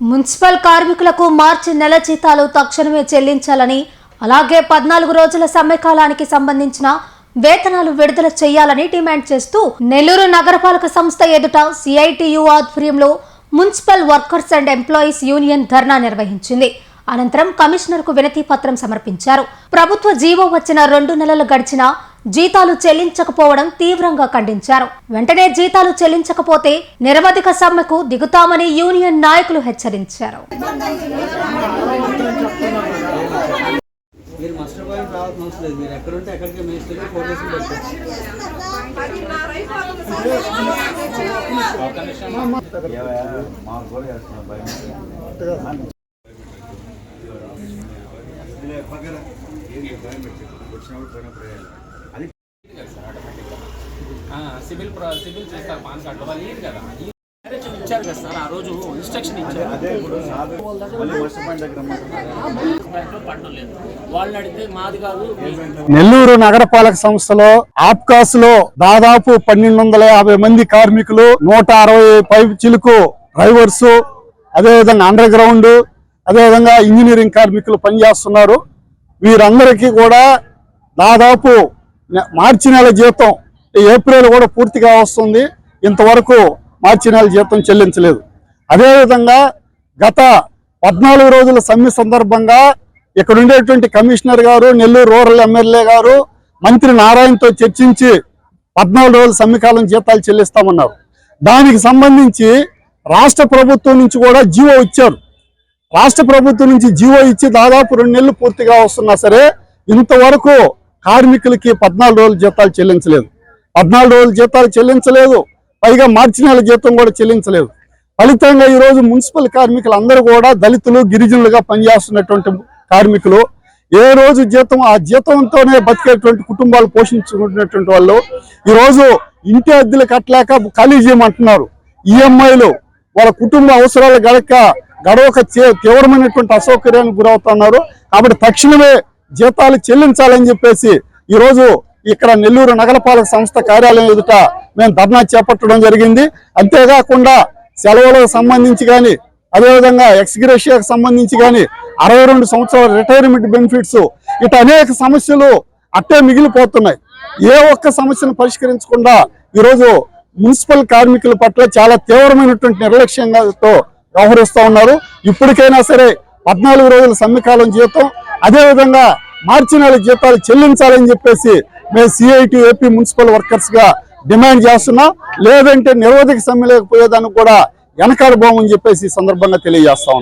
Municipal కార్మికులకు మార్చి నెల జీతాలు తక్షణమే చెల్లించాలని, అలాగే 14 రోజుల సమ్మె కాలానికి సంబంధించిన వేతనాలు విడుదల చేయాలని డిమాండ్ చేస్తూ నెల్లూరు నగరపాలక సంస్థ ఎదుట సిఐటియు ఆధ్వర్యంలో municipal workers and employees union ధర్నా నిర్వహించింది. అనంతరం కమిషనర్కు వినతి పత్రం సమర్పించారు. ప్రభుత్వ జీవో వచ్చిన 2 నెలలు గడిచినా జీతాలు చెల్లించకపోవడం తీవ్రంగా ఖండించారు. వెంటనే జీతాలు చెల్లించకపోతే నిరవధిక సమ్మెకు దిగుతామని యూనియన్ నాయకులు హెచ్చరించారు. సివిల్ చేస్తారు పాన్ కార్డు వాళ్ళు లేదు కదా ఇచ్చారు కదా సార్. ఆ రోజు ఇన్స్ట్రక్షన్ ఇచ్చారు. వాళ్ళని అడిగితే మాది కాదు. నెల్లూరు నగరపాలక సంస్థలో ఆప్కాస్ లో దాదాపు 1250 మంది కార్మికులు, 160 పైపు చిలుకు డ్రైవర్స్, అదేవిధంగా అండర్ గ్రౌండ్, అదేవిధంగా ఇంజనీరింగ్ కార్మికులు పనిచేస్తున్నారు. వీరందరికీ కూడా దాదాపు మార్చి నెల జీతం ఏప్రిల్ కూడా పూర్తిగా వస్తుంది. ఇంతవరకు మార్చి నెల జీతం చెల్లించలేదు. అదేవిధంగా గత 14 రోజుల సమ్మె సందర్భంగా ఇక్కడ ఉండేటువంటి కమిషనర్ గారు, నెల్లూరు రూరల్ ఎమ్మెల్యే గారు మంత్రి నారాయణతో చర్చించి 14 రోజుల సమ్మెకాలం జీతాలు చెల్లిస్తామన్నారు. దానికి సంబంధించి రాష్ట్ర ప్రభుత్వం నుంచి కూడా జీవో ఇచ్చారు. రాష్ట్ర ప్రభుత్వం నుంచి జీవో ఇచ్చి దాదాపు 2 నెలలు పూర్తిగా వస్తున్నా సరే ఇంతవరకు కార్మికులకి 14 రోజుల జీతాలు చెల్లించలేదు. 14 రోజుల జీతాలు చెల్లించలేదు. పైగా మార్చి నెల జీతం కూడా చెల్లించలేదు. ఫలితంగా ఈరోజు మున్సిపల్ కార్మికులు అందరూ కూడా దళితులు, గిరిజనులుగా పనిచేస్తున్నటువంటి కార్మికులు, ఏ రోజు జీతం ఆ జీతంతోనే బతికేటువంటి కుటుంబాలు పోషించుకుంటున్నటువంటి వాళ్ళు ఈరోజు ఇంటి అద్దెలు కట్టలేక ఖాళీ చేయమంటున్నారు. ఈఎంఐలు వాళ్ళ కుటుంబ అవసరాలు గడవక తీవ్రమైనటువంటి అసౌకర్యానికి గురవుతున్నారు. కాబట్టి తక్షణమే జీతాలు చెల్లించాలని చెప్పేసి ఈరోజు ఇక్కడ నెల్లూరు నగరపాలక సంస్థ కార్యాలయం ఎదుట మేము ధర్నా చేపట్టడం జరిగింది. అంతేకాకుండా సెలవులకు సంబంధించి కానీ, అదేవిధంగా ఎక్స్గ్రేషియాకు సంబంధించి కానీ, 62 సంవత్సరాల రిటైర్మెంట్ బెనిఫిట్స్, ఇటు అనేక సమస్యలు అట్టే మిగిలిపోతున్నాయి. ఏ ఒక్క సమస్యను పరిష్కరించకుండా ఈరోజు మున్సిపల్ కార్మికుల పట్ల చాలా తీవ్రమైనటువంటి నిర్లక్ష్యంతో వ్యవహరిస్తూ ఉన్నారు. ఇప్పటికైనా సరే 14 రోజుల సమ్మెకాలం జీతం, అదేవిధంగా మార్చి నెల జీతాలు చెల్లించాలని చెప్పేసి మేము సిఐటి ఏపీ మున్సిపల్ వర్కర్స్ గా డిమాండ్ చేస్తున్నాం. లేదంటే నిరోధక సమ్మె లేకపోయేదానికి కూడా వెనకాడబోమని చెప్పేసి ఈ సందర్భంగా తెలియజేస్తా ఉన్నాం.